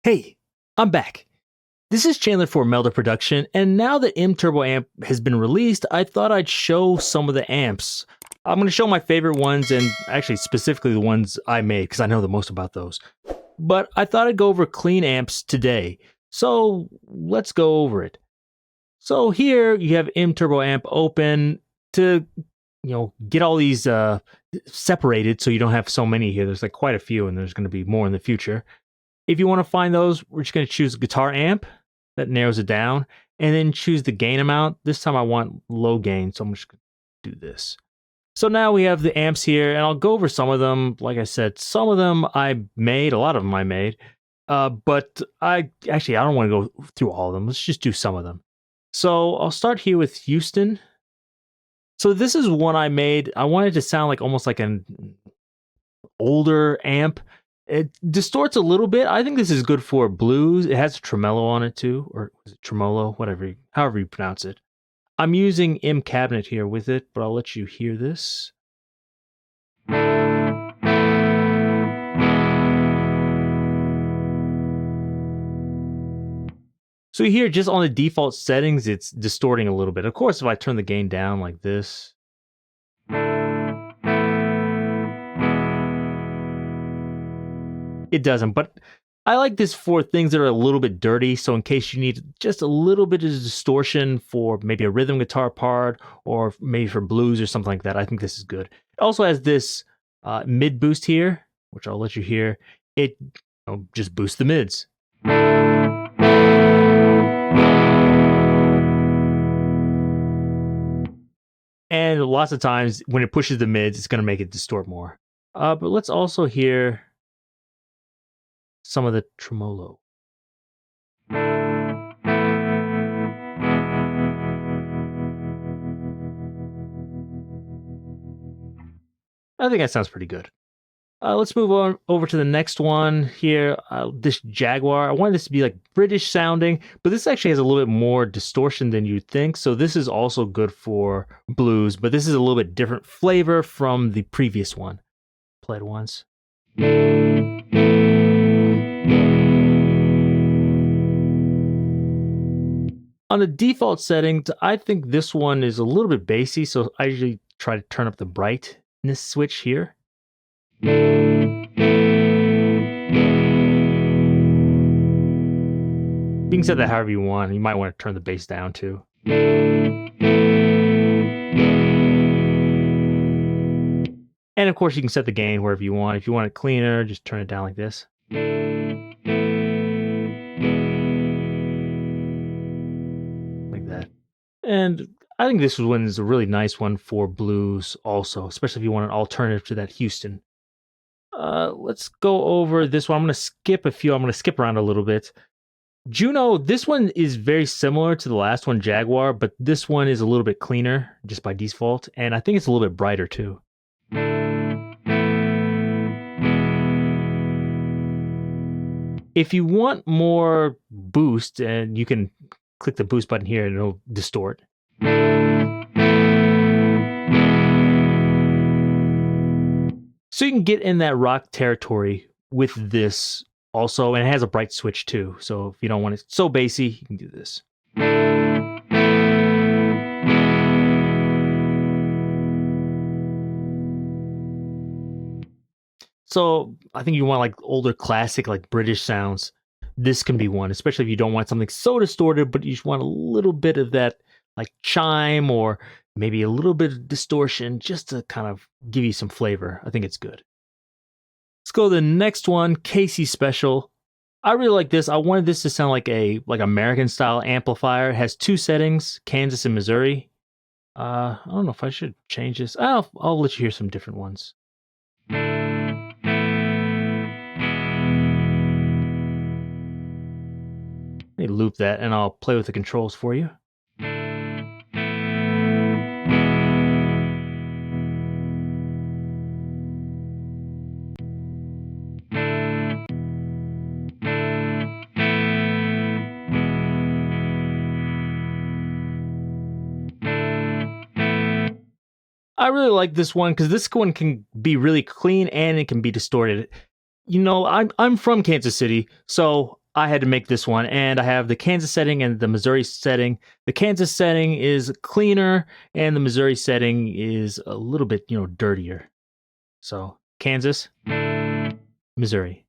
Hey, I'm back. This is Chandler for Melda Production, and now that MTurboamp has been released, I thought I'd show some of the amps. I'm going to show my favorite ones, and actually specifically the ones I made, because I know the most about those. But I thought I'd go over clean amps today, so let's go over it. So here you have MTurboamp open to, get all these separated so you don't have so many here. There's like quite a few, and there's going to be more in the future. If you want to find those, we're just going to choose guitar amp. That narrows it down. And then choose the gain amount. This time I want low gain, so I'm just going to do this. So now we have the amps here, and I'll go over some of them. Like I said, some of them I made, a lot of them I made. But I don't want to go through all of them. Let's just do some of them. So I'll start here with Houston. So this is one I made. I wanted to sound like almost like an older amp. It distorts a little bit. I think this is good for blues. It has a tremolo on it too, or is it tremolo? However you pronounce it. I'm using M cabinet here with it, but I'll let you hear this. So here, just on the default settings, it's distorting a little bit. Of course, if I turn the gain down like this, it doesn't, but I like this for things that are a little bit dirty. So in case you need just a little bit of distortion for maybe a rhythm guitar part or maybe for blues or something like that, I think this is good. It also has this mid boost here, which I'll let you hear. It just boosts the mids. And lots of times when it pushes the mids, it's going to make it distort more. But let's also hear some of the tremolo. I think that sounds pretty good. Let's move on over to the next one here. This Jaguar. I wanted this to be like British sounding, but this actually has a little bit more distortion than you'd think. So this is also good for blues, but this is a little bit different flavor from the previous one. Play it once. On the default settings, I think this one is a little bit bassy, so I usually try to turn up the brightness switch here. You can set that however you want. You might want to turn the bass down too. And of course, you can set the gain wherever you want. If you want it cleaner, just turn it down like this. Like that. And I think this one is a really nice one for blues also, especially if you want an alternative to that Houston. Let's go over this one. I'm going to skip a few. I'm going to skip around a little bit. Juno, this one is very similar to the last one, Jaguar, but this one is a little bit cleaner just by default, and I think it's a little bit brighter too. If you want more boost, and you can click the boost button here and it'll distort. So you can get in that rock territory with this also, and it has a bright switch too. So if you don't want it so bassy, you can do this. So I think you want like older classic, like British sounds. This can be one, especially if you don't want something so distorted, but you just want a little bit of that like chime or maybe a little bit of distortion just to kind of give you some flavor. I think it's good. Let's go to the next one, Casey Special. I really like this. I wanted this to sound like a American style amplifier. It has two settings, Kansas and Missouri. I don't know if I should change this. I'll let you hear some different ones. Let me loop that and I'll play with the controls for you. I really like this one because this one can be really clean and it can be distorted. I'm from Kansas City, so I had to make this one, and I have the Kansas setting and the Missouri setting. The Kansas setting is cleaner, and the Missouri setting is a little bit, dirtier. So, Kansas, Missouri.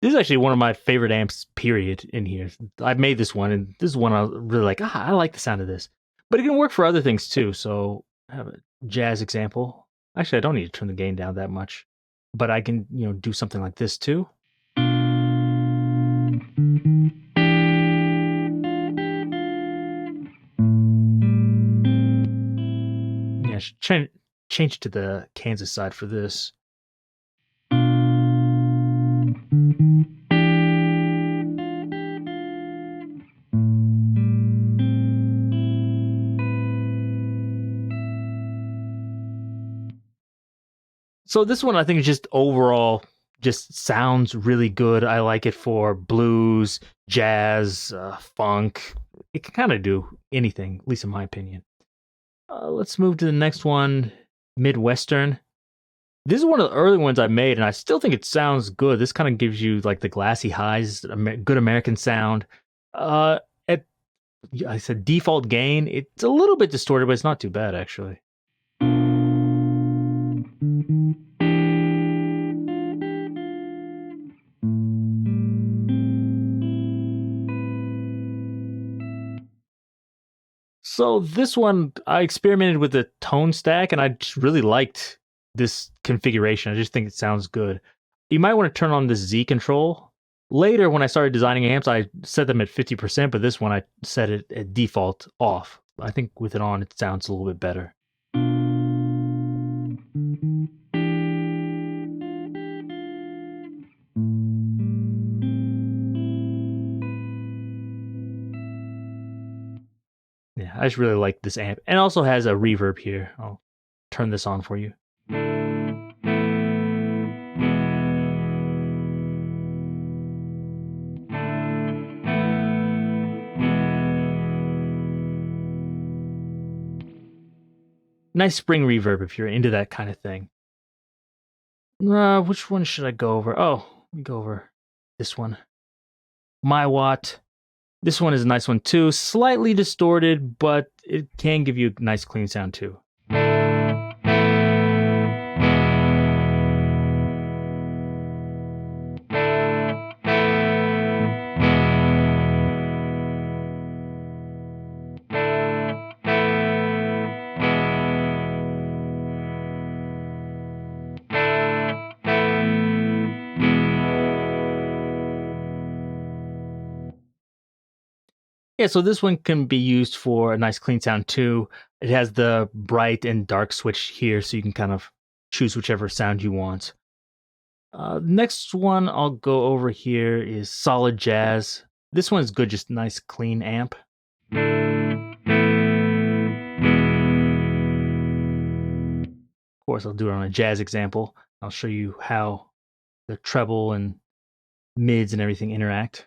This is actually one of my favorite amps, period, in here. I made this one, and this is one I was really like, I like the sound of this. But it can work for other things too. So I have a jazz example. Actually, I don't need to turn the gain down that much. But I can, do something like this too. Yeah, change to the Kansas side for this. So this one I think is just overall just sounds really good. I like it for blues, jazz, funk. It can kind of do anything, at least in my opinion. Let's move to the next one, Midwestern. This is one of the early ones I made, and I still think it sounds good. This kind of gives you like the glassy highs, good American sound. At I said default gain, it's a little bit distorted, but it's not too bad actually. So this one, I experimented with the tone stack, and I just really liked this configuration. I just think it sounds good. You might want to turn on this Z control. Later, when I started designing amps, I set them at 50%, but this one I set it at default off. I think with it on, it sounds a little bit better. Yeah, I just really like this amp. And it also has a reverb here. I'll turn this on for you. Nice spring reverb if you're into that kind of thing. Which one should I go over? Oh, let me go over this one. Mywatt. This one is a nice one too. Slightly distorted, but it can give you a nice clean sound too. Yeah, so this one can be used for a nice clean sound too. It has the bright and dark switch here, so you can kind of choose whichever sound you want. Next one I'll go over here is Solid Jazz. This one is good, just nice clean amp. Of course, I'll do it on a jazz example. I'll show you how the treble and mids and everything interact.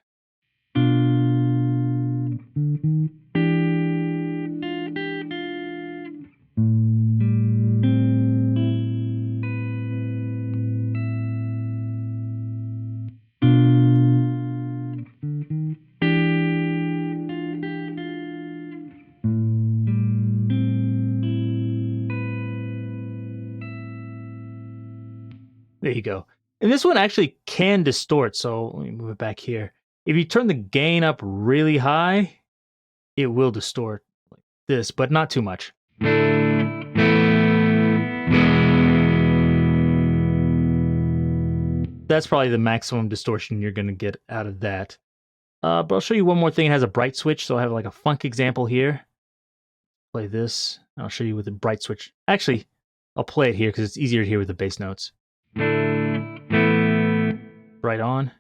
There you go. And this one actually can distort, so let me move it back here. If you turn the gain up really high, it will distort like this, but not too much. That's probably the maximum distortion you're going to get out of that. But I'll show you one more thing. It has a bright switch, so I have like a funk example here. Play this. I'll show you with the bright switch. Actually, I'll play it here because it's easier to hear with the bass notes. Right on.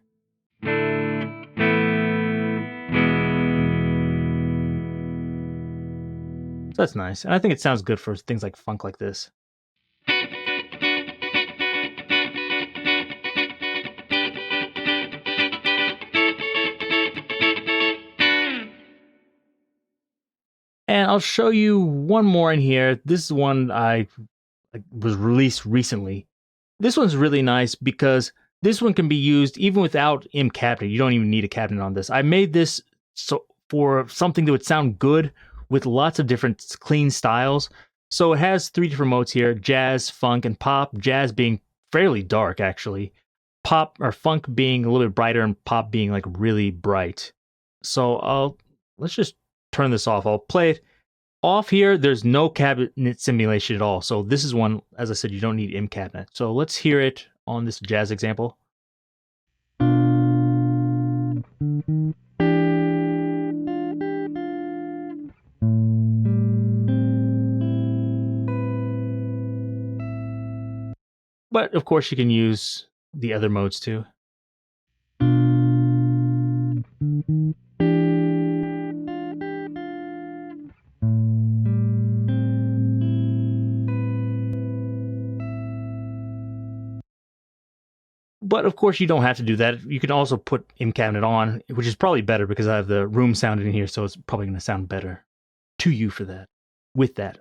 So that's nice. And I think it sounds good for things like funk like this. And I'll show you one more in here. This is one I was released recently. This one's really nice because this one can be used even without M cabinet. You don't even need a cabinet on this. I made this so for something that would sound good with lots of different clean styles. So it has 3 different modes here: jazz, funk, and pop. Jazz being fairly dark, actually. Pop or funk being a little bit brighter, and pop being like really bright. So let's just turn this off. I'll play it off here. There's no cabinet simulation at all. So this is one, as I said, you don't need M cabinet. So let's hear it on this jazz example. But of course you can use the other modes too. But of course you don't have to do that. You can also put M cabinet on, which is probably better because I have the room sound in here, so it's probably going to sound better to you for that, with that.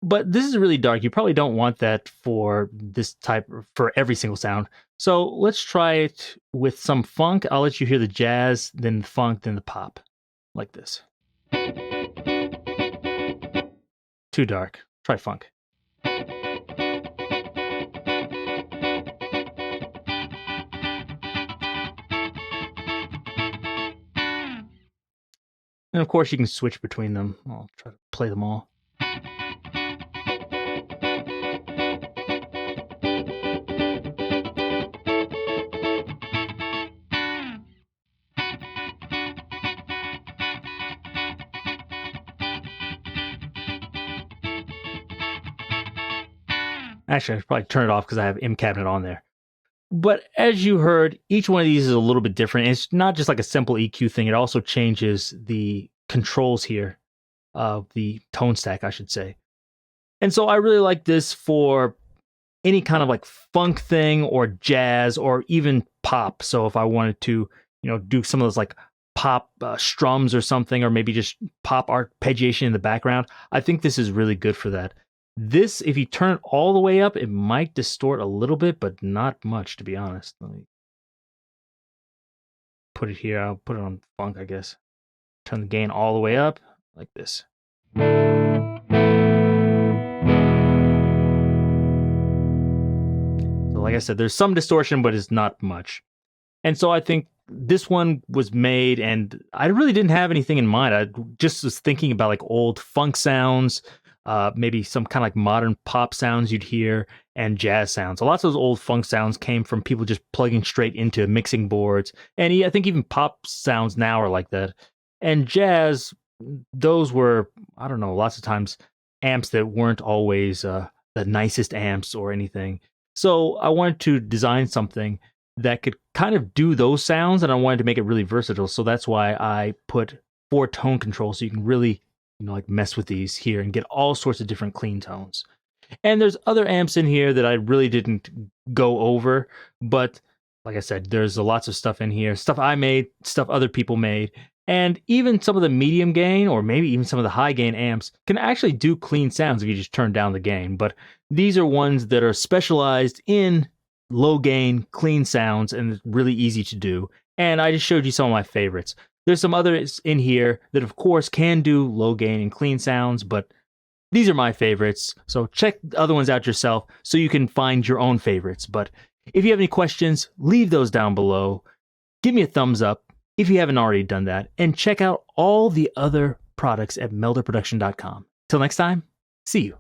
But this is really dark. You probably don't want that for this type, for every single sound. So let's try it with some funk. I'll let you hear the jazz, then the funk, then the pop, like this. Too dark. Try funk. And of course you can switch between them. I'll try to play them all. Actually, I should probably turn it off because I have M cabinet on there. But as you heard, each one of these is a little bit different. It's not just like a simple EQ thing. It also changes the controls here of the tone stack, I should say. And so I really like this for any kind of like funk thing or jazz or even pop. So if I wanted to, do some of those like pop strums or something, or maybe just pop arpeggiation in the background, I think this is really good for that. This, if you turn it all the way up, it might distort a little bit, but not much, to be honest. Let me put it here. I'll put it on funk, I guess. Turn the gain all the way up, like this. So like I said, there's some distortion, but it's not much. And so I think this one was made, and I really didn't have anything in mind. I just was thinking about like old funk sounds, maybe some kind of like modern pop sounds you'd hear, and jazz sounds. Lots of those old funk sounds came from people just plugging straight into mixing boards. And I think even pop sounds now are like that. And jazz, those were, I don't know, lots of times amps that weren't always the nicest amps or anything. So I wanted to design something that could kind of do those sounds, and I wanted to make it really versatile. So that's why I put 4 tone controls, so you can really like mess with these here and get all sorts of different clean tones. And there's other amps in here that I really didn't go over, but like I said, there's lots of stuff in here, stuff I made, stuff other people made, and even some of the medium gain or maybe even some of the high gain amps can actually do clean sounds if you just turn down the gain. But these are ones that are specialized in low gain, clean sounds, and it's really easy to do. And I just showed you some of my favorites. There's some others in here that, of course, can do low gain and clean sounds, but these are my favorites. So check the other ones out yourself so you can find your own favorites. But if you have any questions, leave those down below. Give me a thumbs up if you haven't already done that. And check out all the other products at meldaproduction.com. Till next time, see you.